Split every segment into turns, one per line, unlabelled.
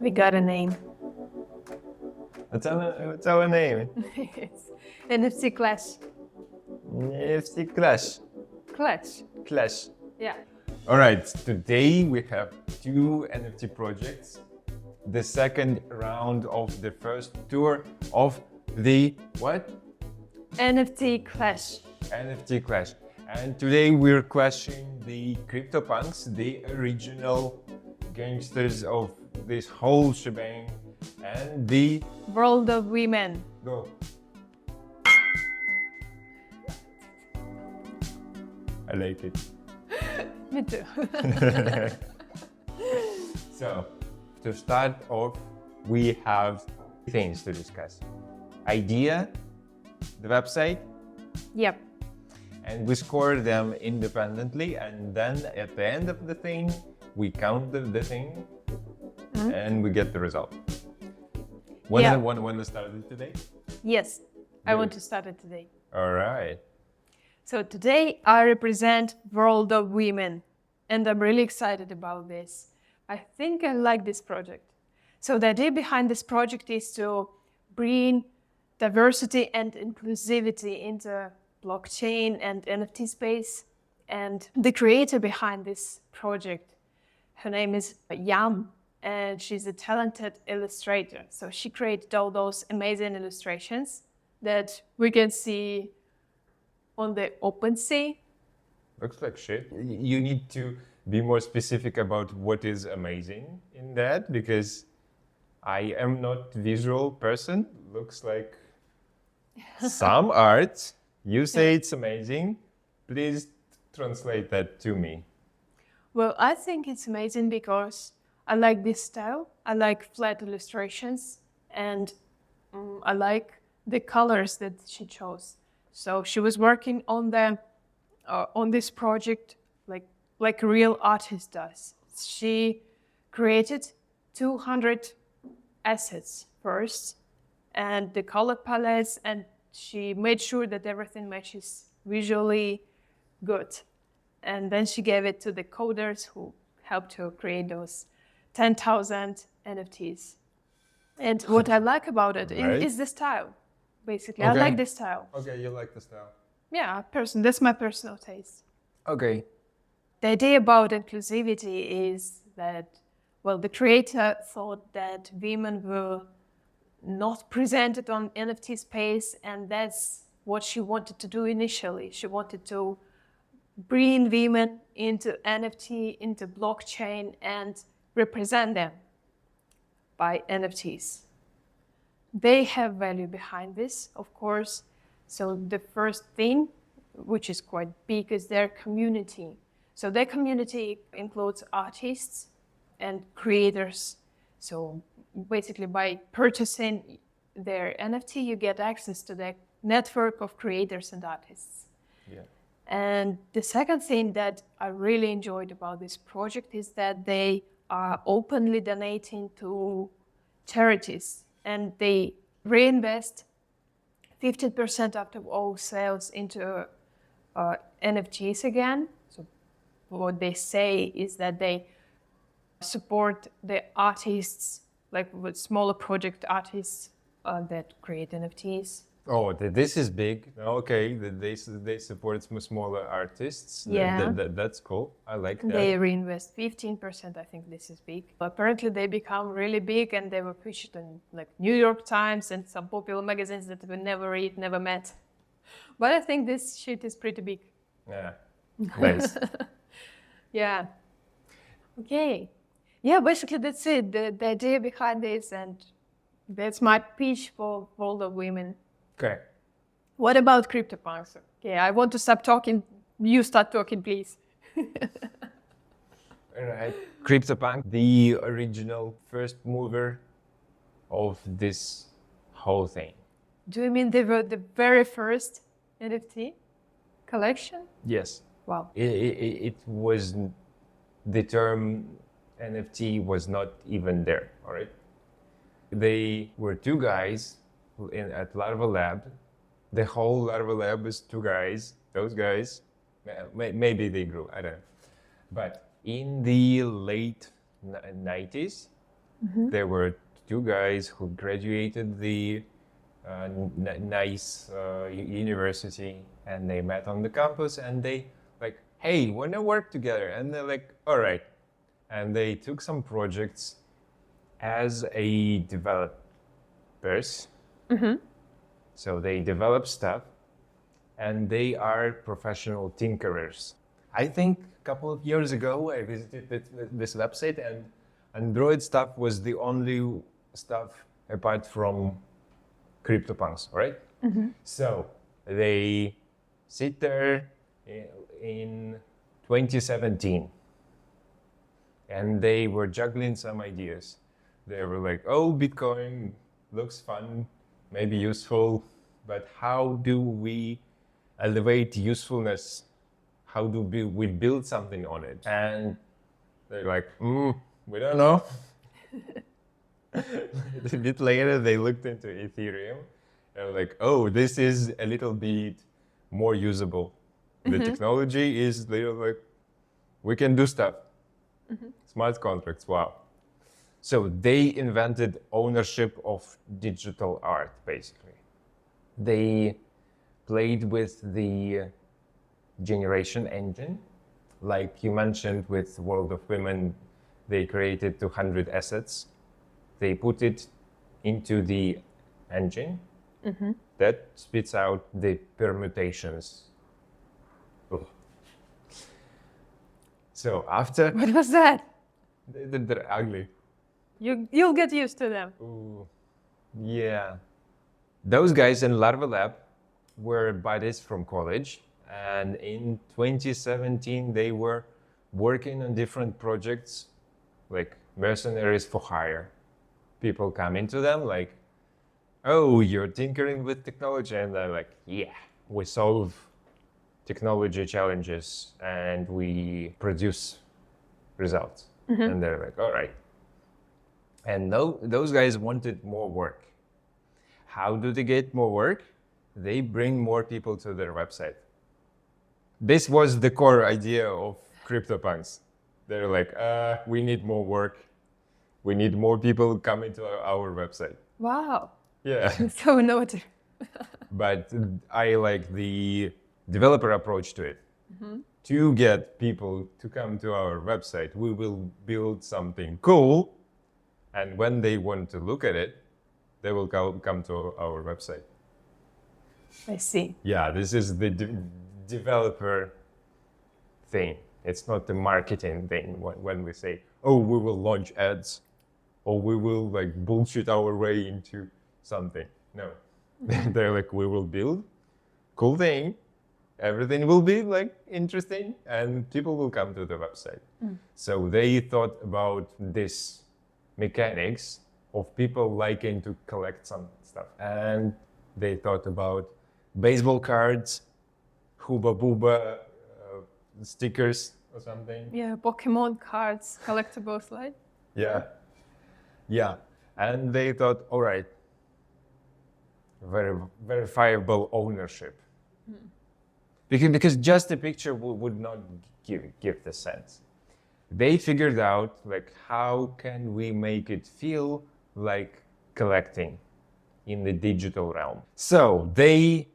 We got a name.
What's our name?
It's NFT Clash.
NFT Clash.
Clash.
Clash.
Yeah.
All right, today we have two NFT projects. The second round of the first tour of the what?
NFT Clash.
NFT Clash. And today we're clashing the CryptoPunks, the original gangsters of this whole shebang, and the
World of Women.
go. I like it.
Me too.
So, to start off, we have things to discuss. Idea, the website,
Yep.
and we score them independently, and then at the end of the thing, we count the thing, and we get the result. When
Yeah.
when we started today?
Yes. I
Good.
want to start it today.
All right.
So today I represent World of Women, and I'm really excited about this. I think I like this project. So the idea behind this project is to bring diversity and inclusivity into blockchain and NFT space. And the creator behind this project, her name is Yam, and she's a talented illustrator. So she created all those amazing illustrations that we can see on the OpenSea.
Looks like shit. You need to be more specific about what is amazing in that, because I am not visual person. Looks like some art. You say it's amazing. Please translate that to me.
Well, I think it's amazing because I like this style. I like flat illustrations, and I like the colors that she chose. So she was working on on this project like a real artist does. She created 200 assets first, and the color palettes, and she made sure that everything matches visually good. And then she gave it to the coders who helped her create those 10,000 NFTs. And what I like about it
Right.
is the style, basically.
Okay.
I like the style.
Okay, you like the style.
Yeah, that's my personal taste.
Okay.
The idea about inclusivity is that, well, the creator thought that women were not presented on NFT space, and that's what she wanted to do initially. She wanted to bring women into NFT, into blockchain, and represent them by NFTs. They have value behind this, of course. So the first thing, which is quite big, is their community. So their community includes artists and creators. So basically by purchasing their NFT, you get access to the network of creators and artists.
Yeah.
And the second thing that I really enjoyed about this project is that they are openly donating to charities, and they reinvest 50% of all sales into NFTs again. So what they say is that they support the artists, like with smaller project artists that create NFTs.
Oh, this is big. Okay, they support some smaller artists.
Yeah.
That's cool. I like that.
They reinvest 15%. I think this is big. Apparently, they become really big, and they were featured in like New York Times and some popular magazines that we never read, never met. But I think this shit is pretty big.
Yeah. Nice.
Yeah. Okay. Yeah, basically that's it. The idea behind this, and that's my pitch for World of Women.
Okay.
What about CryptoPunks? Okay, I want to stop talking. You start talking, please.
All right. CryptoPunk, the original first mover of this whole thing.
Do you mean they were the very first NFT collection?
Yes.
Wow.
It was, the term NFT was not even there, all right? They were two guys at Larva Lab. The whole Larva Lab is two guys. Those guys, maybe they grew, I don't know. But in the late 90s, There were two guys who graduated the nice university, and they met on the campus, and they like, hey, wanna work together? And they're like, all right. And they took some projects as a developers. So they develop stuff, and they are professional tinkerers. I think a couple of years ago, I visited this website, and Android stuff was the only stuff apart from CryptoPunks, right? So they sit there in 2017, and they were juggling some ideas. They were like, oh, Bitcoin looks fun, maybe useful, but how do we elevate usefulness? How do we build something on it? And they're like, we don't know. A bit later, they looked into Ethereum. They're like, oh, this is a little bit more usable. The technology is little like, we can do stuff. Smart contracts, wow. So they invented ownership of digital art, basically. They played with the generation engine. Like you mentioned with World of Women, they created 200 assets. They put it into the engine that spits out the permutations. Ugh. So after...
What was that?
They're ugly.
You'll get used to them.
Ooh, yeah. Those guys in Larva Lab were buddies from college, and in 2017 they were working on different projects, like mercenaries for hire. People come into them like, oh, you're tinkering with technology, and they're like, yeah, we solve technology challenges and we produce results. And they're like, all right. And those guys wanted more work. How do they get more work? They bring more people to their website. This was the core idea of CryptoPunks. They're like, we need more work. We need more people coming to our website.
Wow.
Yeah.
So innovative.
But I like the developer approach to it. To get people to come to our website, we will build something cool. And when they want to look at it, they will come to our website.
I see.
Yeah, this is the developer thing. It's not the marketing thing when we say, oh, we will launch ads, or we will like bullshit our way into something. No, they're like, we will build cool thing. Everything will be like interesting, and people will come to the website. So they thought about this mechanics of people liking to collect some stuff, and they thought about baseball cards, Hooba Booba stickers or something.
Yeah, Pokemon cards, collectibles, right?
Yeah. And they thought, all right, verifiable ownership. Because just a picture would not give the sense. They figured out like, how can we make it feel like collecting in the digital realm? So they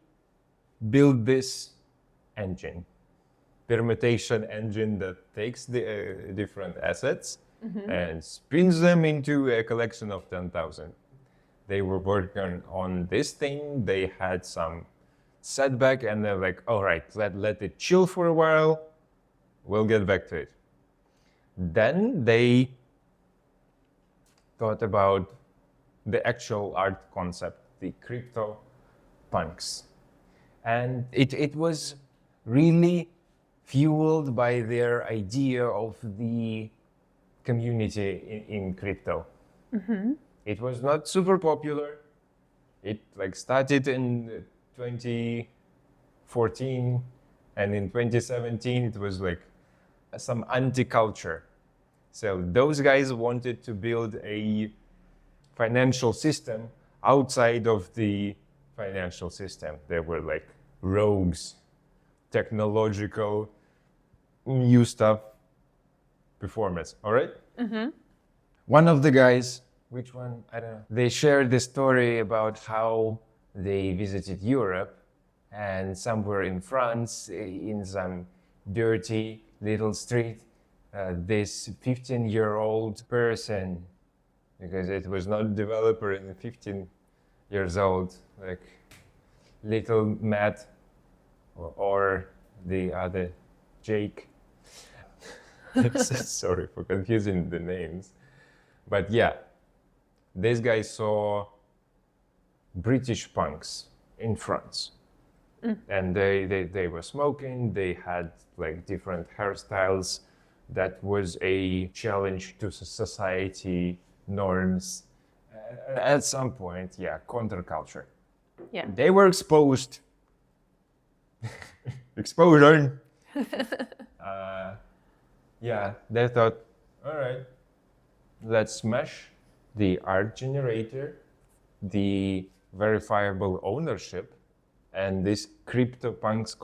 built this engine, permutation engine that takes the different assets and spins them into a collection of 10,000. They were working on this thing. They had some setback, and they're like, all right, let it chill for a while. We'll get back to it. Then they thought about the actual art concept, the crypto punks. And it was really fueled by their idea of the community in crypto. It was not super popular. It like started in 2014, and in 2017 it was like some anti-culture. So those guys wanted to build a financial system outside of the financial system. They were like rogues, technological, new stuff, performance. All right? One of the guys, which one? I don't know. They shared the story about how they visited Europe and somewhere in France, in some dirty little street, this 15-year-old person, because it was not a developer and 15 years old, like little Matt or the other Jake. Sorry for confusing the names. But yeah, this guy saw British punks in France. And they were smoking, they had like different hairstyles. That was a challenge to society norms. At some point, yeah, counterculture.
Yeah.
They were exposed. Exposure. Yeah, they thought, all right, let's smash the art generator, the verifiable ownership, and this CryptoPunks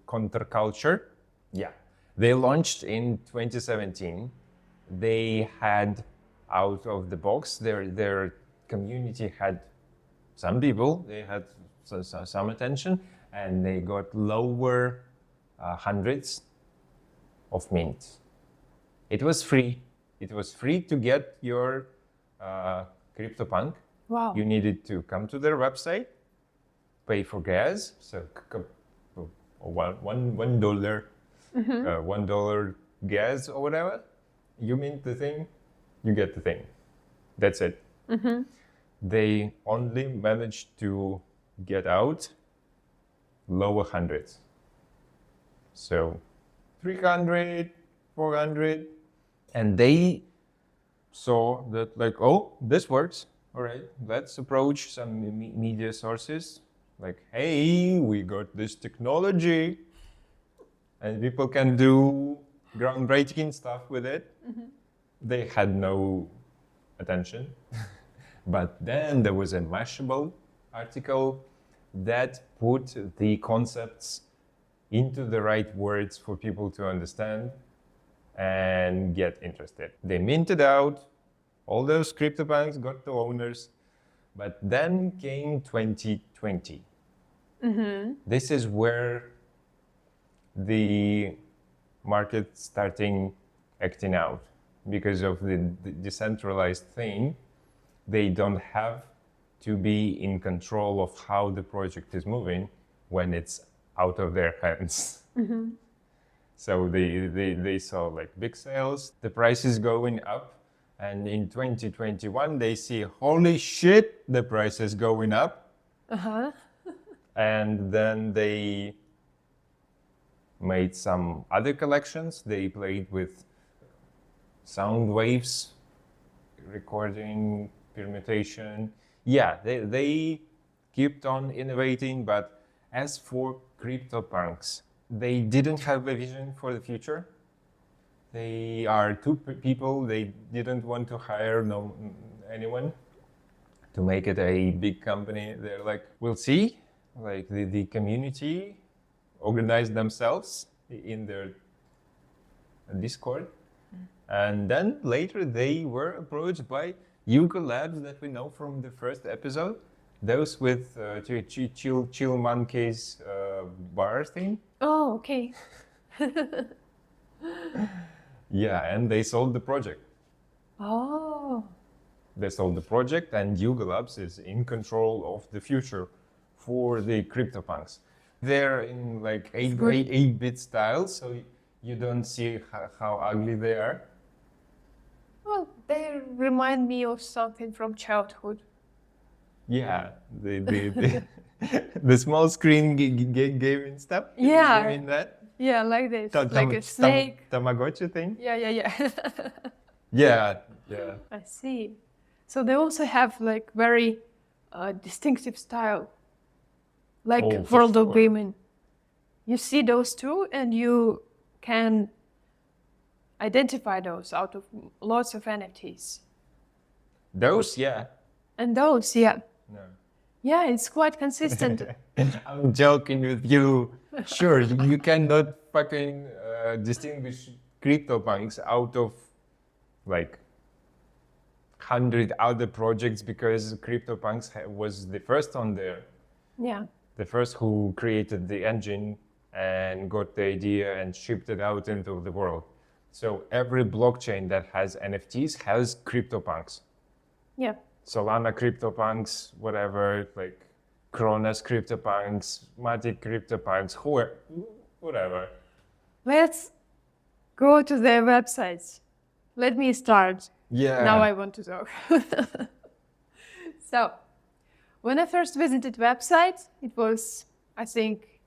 counterculture. Yeah, they launched in 2017. They had out of the box, their community had some people, they had some attention, and they got lower hundreds of mints. It was free. It was free to get your CryptoPunk.
Wow.
You needed to come to their website, pay for gas, so $1, $1 gas or whatever. You mint the thing, you get the thing. That's it. They only managed to get out lower hundreds. So 300, 400. And they saw that like, oh, this works. All right, let's approach some media sources. Like, hey, we got this technology and people can do groundbreaking stuff with it. They had no attention. But then there was a Mashable article that put the concepts into the right words for people to understand and get interested. They minted out, all those CryptoPunks got the owners, but then came 2020. This is where the market starting acting out because of the decentralized thing. They don't have to be in control of how the project is moving when it's out of their hands. So they saw like big sales, the price is going up, and in 2021 they see, holy shit, the price is going up. And then they made some other collections. They played with sound waves, recording, permutation. Yeah, they kept on innovating, but as for CryptoPunks, they didn't have a vision for the future. They are two people. They didn't want to hire anyone to make it a big company. They're like, we'll see. Like the community organized themselves in their Discord. And then later they were approached by Yuga Labs that we know from the first episode. Those with chill monkeys bar thing.
Oh, okay.
Yeah, and they sold the project.
Oh.
They sold the project, and Yuga Labs is in control of the future for the CryptoPunks. They're in like 8-bit style, so you don't see how ugly they are.
Well, they remind me of something from childhood.
Yeah, the small screen gaming stuff.
Yeah.
You mean that?
Yeah, like this, like a snake.
Tamagotchi thing?
Yeah.
Yeah.
I see. So they also have like very distinctive style, like
Oh, for
World of
sure.
Women. You see those two, and you can identify those out of lots of NFTs.
Those, yeah.
And those, yeah.
No.
Yeah, it's quite consistent.
I'm joking with you. Sure, you cannot fucking distinguish CryptoPunks out of like 100 other projects because CryptoPunks was the first on there.
Yeah.
The first who created the engine and got the idea and shipped it out into the world. So every blockchain that has NFTs has CryptoPunks.
Yeah.
Solana CryptoPunks, whatever, like Kronos CryptoPunks, Matic CryptoPunks, whatever.
Let's go to their websites. Let me start.
Yeah.
Now I want to talk. So, when I first visited website, it was, I think,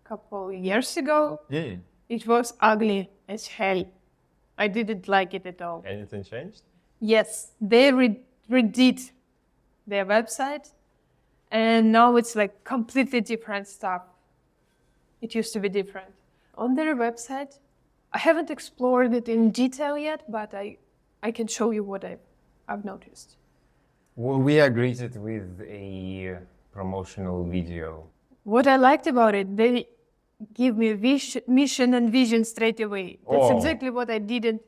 a couple years ago.
Yeah.
It was ugly as hell. I didn't like it at all.
Anything changed?
Yes, they redid their website, and now it's like completely different stuff. It used to be different. On their website, I haven't explored it in detail yet, but I can show you what I've noticed.
Well, we are greeted with a promotional video.
What I liked about it, they give me mission and vision straight away. That's exactly what I didn't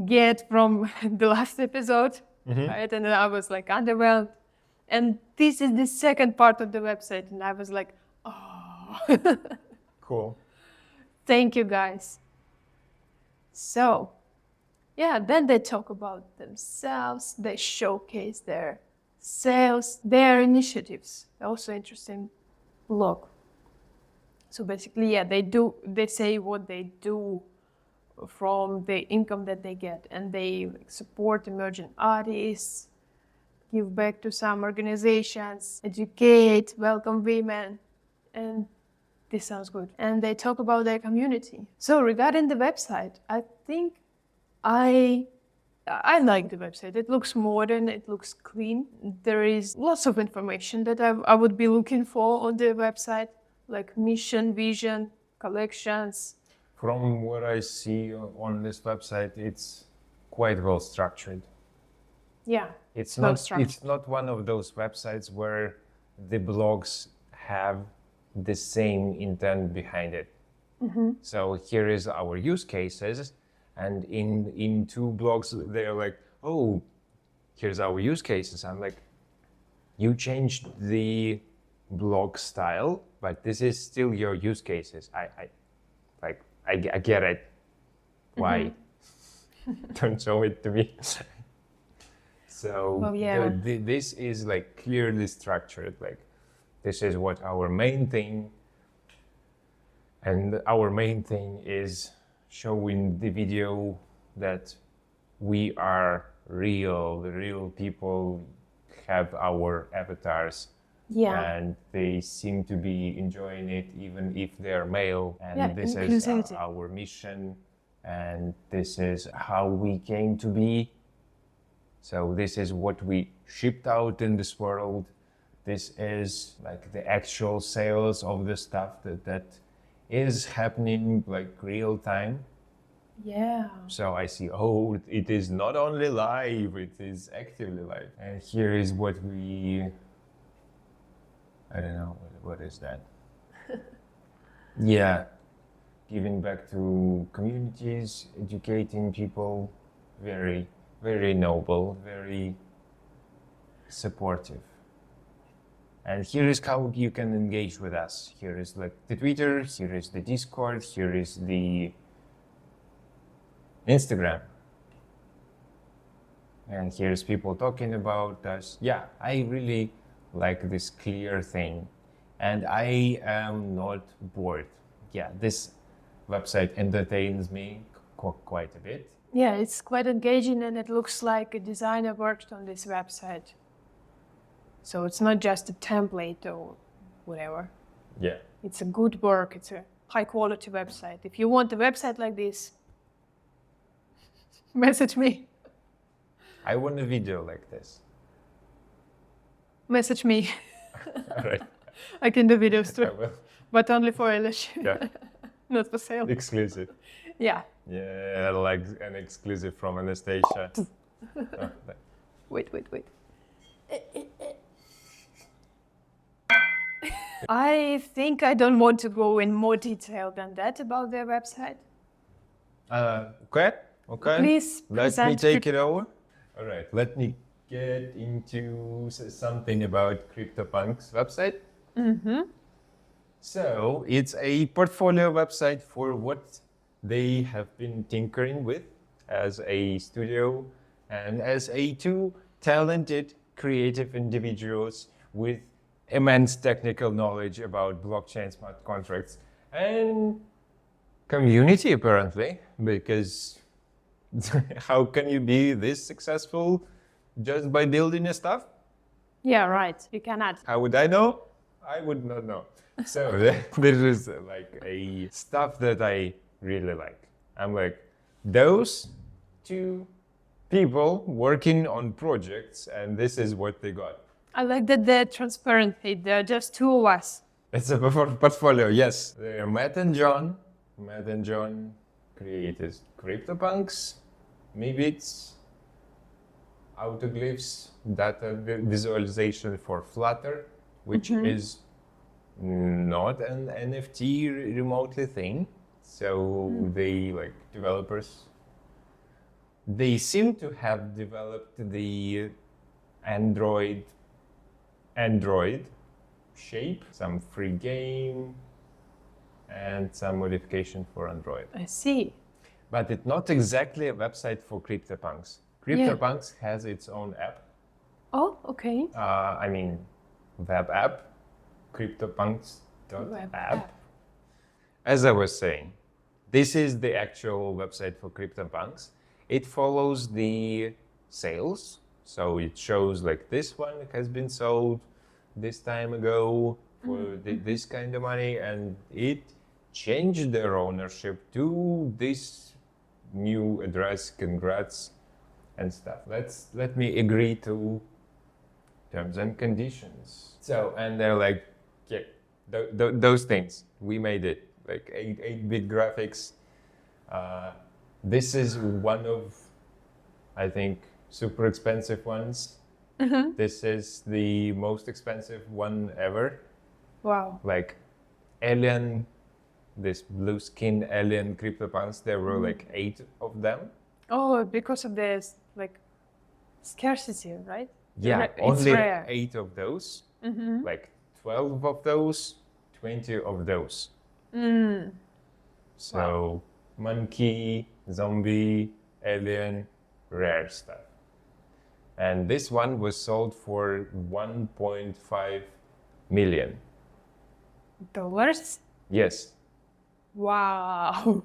get from the last episode. Right? And I was like underwhelmed. And this is the second part of the website, and I was like, oh.
Cool.
Thank you, guys. So, yeah, then they talk about themselves, they showcase their sales, their initiatives. Also interesting blog. So basically, yeah, they say what they do from the income that they get, and they support emerging artists, give back to some organizations, educate, welcome women, and this sounds good. And they talk about their community. So regarding the website, I think I like the website. It looks modern, it looks clean. There is lots of information that I would be looking for on the website, like mission, vision, collections.
From what I see on this website, it's quite well structured.
Yeah,
It's
well
not
structured.
it's not one of those websites where the blogs have the same intent behind it. So here is our use cases, and in two blogs they're like, oh, here's our use cases. I'm like, you changed the blog style, but this is still your use cases. I get it. Why? Don't show it to me. So
Well, yeah.
this is like clearly structured. Like, this is what our main thing, and our main thing is showing the video that we are real. The real people have our avatars.
Yeah.
And they seem to be enjoying it, even if they're male. And
Yeah,
this is
inclusivity.
our mission, and this is how we came to be. So this is what we shipped out in this world. This is like the actual sales of the stuff that is happening like real time.
Yeah.
So I see, oh, it is not only live, it is actively live. And here is what I don't know, what is that? Yeah, giving back to communities, educating people, very, very noble, very supportive. And here is how you can engage with us. Here is like the Twitter, here is the Discord, here is the Instagram. And here's people talking about us. Yeah, I really like this clear thing. And I am not bored. Yeah, this website entertains me quite a bit.
Yeah, it's quite engaging, and it looks like a designer worked on this website. So it's not just a template or whatever.
Yeah.
It's a good work. It's a high quality website. If you want a website like this, message me.
I want a video like this.
Message me.
All right.
I can do videos
I
too,
will.
but only for Elish.
Yeah.
Not for sale.
Exclusive.
Yeah.
Yeah, like an exclusive from Anastasia. Oh,
Wait. I think I don't want to go in more detail than that about their website.
okay.
Please
Let me
present
take it over. All right. Let me get into something about CryptoPunk's website. So it's a portfolio website for what they have been tinkering with as a studio and as a two talented creative individuals with immense technical knowledge about blockchain smart contracts and community, apparently, because how can you be this successful just by building your stuff?
Yeah, right. You cannot.
How would I know? I would not know. So this is like a stuff that I really like. I'm like, those two people working on projects, and this is what they got.
I like that they're transparent. They're just two of us.
It's a portfolio, yes. They're Matt and John. Matt and John created CryptoPunks. Maybe it's autoglyphs, data visualization for Flutter, which is not an NFT remotely thing. So they, like developers, they seem to have developed the Android shape, some free game, and some modification for Android.
I see.
But it's not exactly a website for CryptoPunks. CryptoPunks has its own app.
Oh, okay.
I mean, web app,
Web
CryptoPunks.app.
app.
As I was saying, this is the actual website for CryptoPunks. It follows the sales. So it shows like this one has been sold this time ago for this kind of money, and it changed their ownership to this new address. Congrats and stuff. Let me agree to terms and conditions. So, and they're like, yeah, those things, we made it, like 8-bit graphics. This is one of, I think, super expensive ones. This is the most expensive one ever.
Wow.
Like alien, this blue skin alien CryptoPunks, there were like 8 of them.
Oh, because of this, like, scarcity, right?
Yeah,
It's
only
rare.
8 of those, like 12 of those, 20 of those. So monkey, zombie, alien, rare stuff. And this one was sold for 1.5 million.
Dollars?
Yes,
Wow.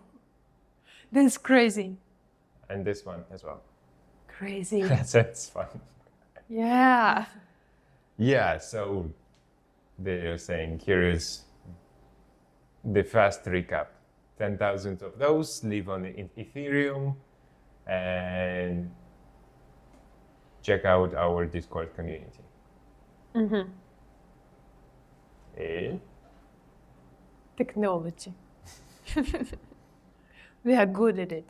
That's crazy.
and this one as well.
Crazy.
That's fun.
Yeah.
Yeah, so they're saying here is the fast recap. 10,000 of those live on Ethereum, and check out our Discord community. Eh?
Technology. We are good at it.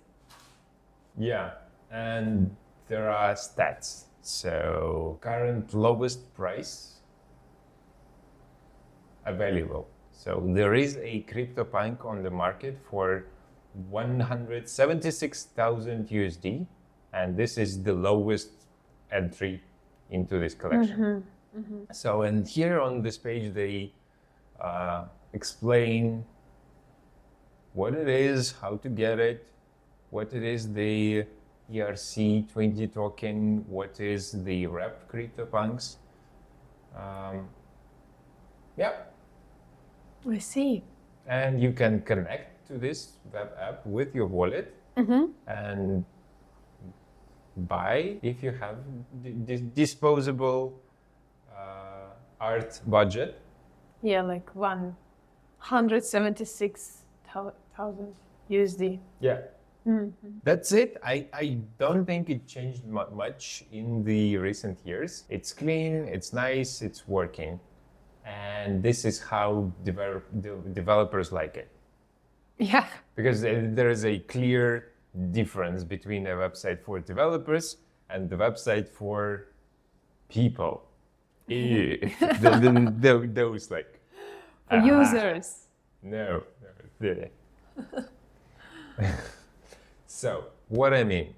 Yeah, and there are stats. So current lowest price available. So there is a CryptoPunk on the market for 176,000 USD, and this is the lowest entry into this collection. So, and here on this page they explain what it is, how to get it, what it is the ERC20 token, what is the rep CryptoPunks. Yeah.
I see.
And you can connect to this web app with your wallet and buy if you have disposable art budget.
Yeah, like 176,000 USD.
Yeah. That's it. I don't think it changed much in the recent years. It's clean, it's nice, it's working. And this is how developers like it.
Yeah.
Because there is a clear difference between a website for developers and the website for people. Those like...
For users.
No. So, what I mean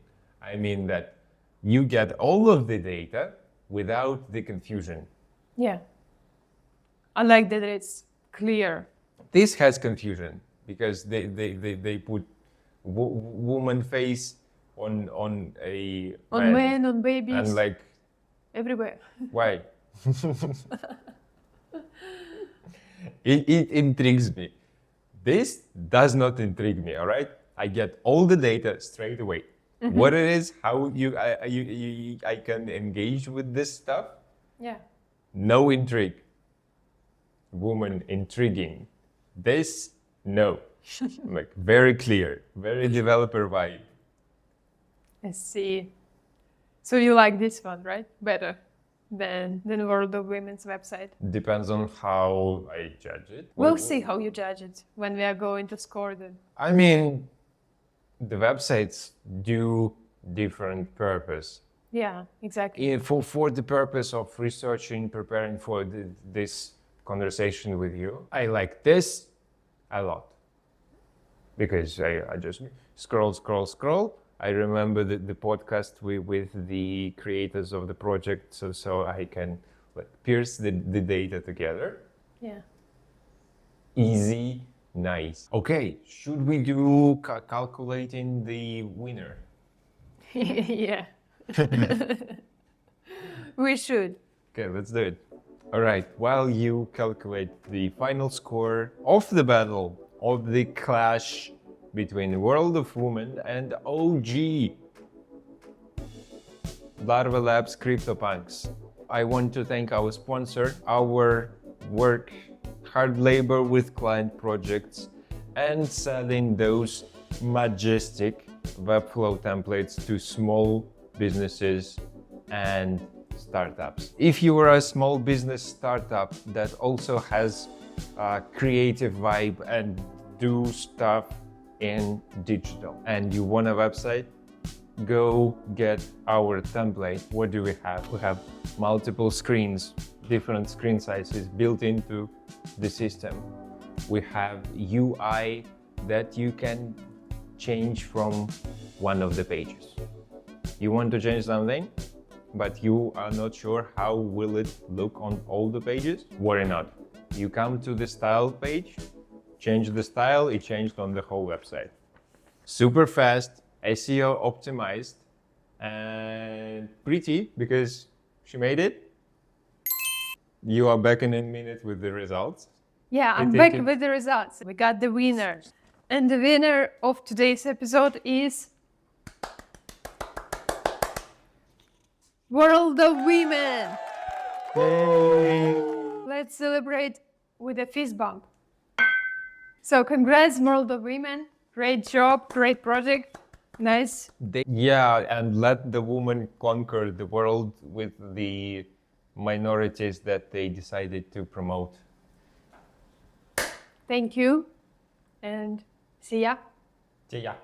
that you get all of the data without the confusion.
Yeah. I like that it's clear.
This has confusion because they put woman face on a
On men, on babies,
and like,
everywhere.
why? It intrigues me. This does not intrigue me, all right? I get all the data straight away. What it is, how I can engage with this stuff.
Yeah.
No intrigue. Woman intriguing. This, no. Like very clear, very developer vibe.
I see. So you like this one, right? Better than World of Women's website.
Depends on how I judge it.
We'll see how you judge it when we are going to score them.
I mean, the websites do different purpose.
Yeah, exactly.
For the purpose of researching, preparing for this conversation with you, I like this a lot. Because I just scroll. I remember the podcast with the creators of the project, so I can like pierce the data together.
Yeah.
Easy, nice. Okay, should we do calculating the winner?
Yeah. We should.
Okay, let's do it. All right, while you calculate the final score of the battle of the clash between World of Women and OG Larva Labs CryptoPunks. I want to thank our sponsor, our work, hard labor with client projects, and selling those majestic Webflow templates to small businesses and startups. If you are a small business startup that also has a creative vibe and do stuff in digital and you want a website, go get our template. What do we have? We have multiple screens, different screen sizes built into the system. We have UI that you can change from one of the pages. You want to change something, but you are not sure how will it look on all the pages? Worry not. You come to the style page, change the style, it changed on the whole website. Super fast, SEO optimized, and pretty because she made it. You are back in a minute with the results.
Yeah, I'm back with the results. We got the winner. And the winner of today's episode is World of Women.
Yay!
Let's celebrate with a fist bump. So congrats, World of Women. Great job, great project. Nice.
Yeah, and let the woman conquer the world with the minorities that they decided to promote.
Thank you and see ya.
See ya.